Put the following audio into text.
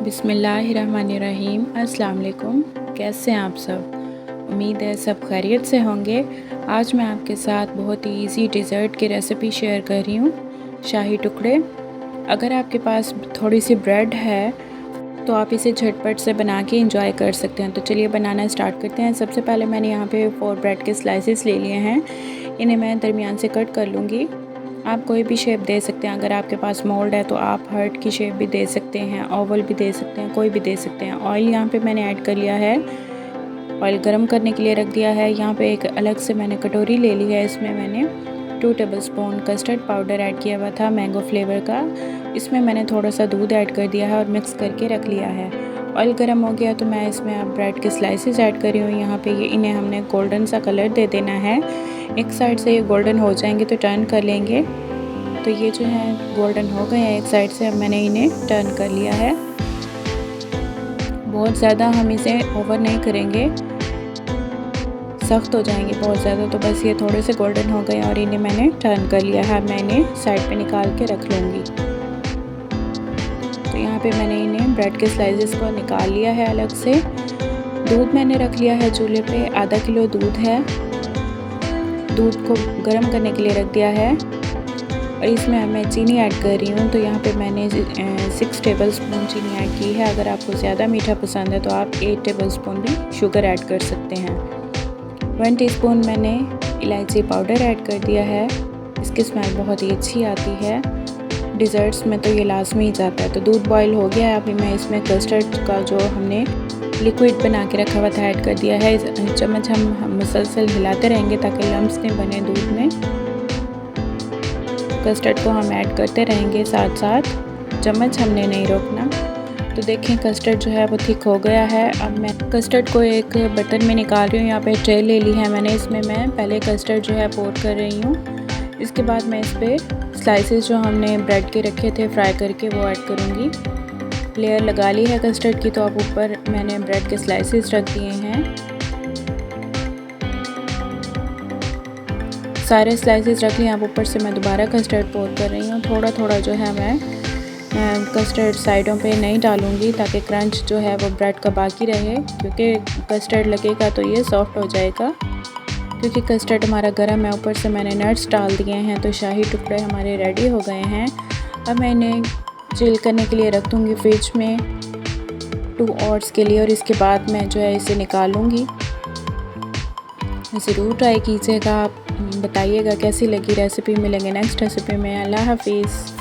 बिस्मिल्लाहिर्रहमानिर्रहीम। अस्सलाम वालेकुम। कैसे हैं आप सब? उम्मीद है सब खैरियत से होंगे। आज मैं आपके साथ बहुत ही इजी डिज़र्ट की रेसिपी शेयर कर रही हूँ, शाही टुकड़े। अगर आपके पास थोड़ी सी ब्रेड है तो आप इसे झटपट से बना के इंजॉय कर सकते हैं। तो चलिए बनाना स्टार्ट करते हैं। सबसे पहले मैंने यहाँ पे 4 ब्रेड के स्लाइसेस ले लिए हैं। इन्हें मैं दरमियान से कट कर लूँगी। आप कोई भी शेप दे सकते हैं। अगर आपके पास मोल्ड है तो आप हार्ट की शेप भी दे सकते हैं, ओवल भी दे सकते हैं, कोई भी दे सकते हैं। ऑयल यहाँ पे मैंने ऐड कर लिया है। ऑयल गरम करने के लिए रख दिया है। यहाँ पे एक अलग से मैंने कटोरी ले ली है। इसमें मैंने 2 टेबलस्पून कस्टर्ड पाउडर ऐड किया हुआ था मैंगो फ्लेवर का। इसमें मैंने थोड़ा सा दूध ऐड कर दिया है और मिक्स करके रख लिया है। ऑयल गर्म हो गया तो मैं इसमें अब ब्रेड के स्लाइसेस ऐड कर रही हूँ। यहाँ पे इन्हें हमने गोल्डन सा कलर दे देना है। एक साइड से ये गोल्डन हो जाएंगे तो टर्न कर लेंगे। तो ये जो है गोल्डन हो गए हैं एक साइड से। अब मैंने इन्हें टर्न कर लिया है। बहुत ज़्यादा हम इसे ओवर नहीं करेंगे, सख्त हो जाएंगे बहुत ज़्यादा। तो बस ये थोड़े से गोल्डन हो गए और इन्हें मैंने टर्न कर लिया है। मैं इन्हें साइड पे निकाल के रख लूँगी। तो यहाँ पे मैंने इन्हें ब्रेड के स्लाइसेस को निकाल लिया है अलग से। दूध मैंने रख लिया है चूल्हे पे। आधा किलो दूध है। दूध को गर्म करने के लिए रख दिया है और इसमें मैं चीनी ऐड कर रही हूँ। तो यहाँ पे मैंने 6 टेबलस्पून चीनी ऐड की है। अगर आपको ज़्यादा मीठा पसंद है तो आप 8 टेबलस्पून भी शुगर ऐड कर सकते हैं। 1 टीस्पून मैंने इलायची पाउडर ऐड कर दिया है। इसकी स्मेल बहुत ही अच्छी आती है। डिज़र्ट्स में तो ये लाजमी ही जाता है। तो दूध बॉईल हो गया है। अभी मैं इसमें कस्टर्ड का जो हमने लिक्विड बना के रखा हुआ था ऐड कर दिया है। चम्मच हम मुसलसल हिलाते रहेंगे ताकि लम्स नहीं बने दूध में। कस्टर्ड को हम ऐड करते रहेंगे साथ साथ, चम्मच हमने नहीं रोकना। तो देखें कस्टर्ड जो है वो थिक हो गया है। अब मैं कस्टर्ड को एक बर्तन में निकाल रही हूँ। यहाँ पे ट्रे ले ली है मैंने। इसमें मैं पहले कस्टर्ड जो है पोर कर रही हूँ। इसके बाद मैं इस पर स्लाइसेस जो हमने ब्रेड के रखे थे फ्राई करके वो ऐड करूँगी। लेयर लगा ली है कस्टर्ड की। तो अब ऊपर मैंने ब्रेड के स्लाइसेस रख दिए हैं। सारे स्लाइसेस रख लिए। अब ऊपर से मैं दोबारा कस्टर्ड पोर कर रही हूँ। थोड़ा थोड़ा जो है मैं कस्टर्ड साइडों पे नहीं डालूँगी ताकि क्रंच जो है वो ब्रेड का बाकी रहे, क्योंकि कस्टर्ड लगेगा तो ये सॉफ्ट हो जाएगा। क्योंकि कस्टर्ड हमारा गर्म है, ऊपर से मैंने नट्स डाल दिए हैं। तो शाही टुकड़े हमारे रेडी हो गए हैं। अब मैं इन्हें चिल करने के लिए रख दूँगी फ्रिज में 2 आवर्स के लिए। और इसके बाद मैं जो है इसे निकालूँगी। ज़रूर ट्राई कीजिएगा। आप बताइएगा कैसी लगी रेसिपी। मिलेंगे नेक्स्ट रेसिपी में। अल्लाह हाफिज़।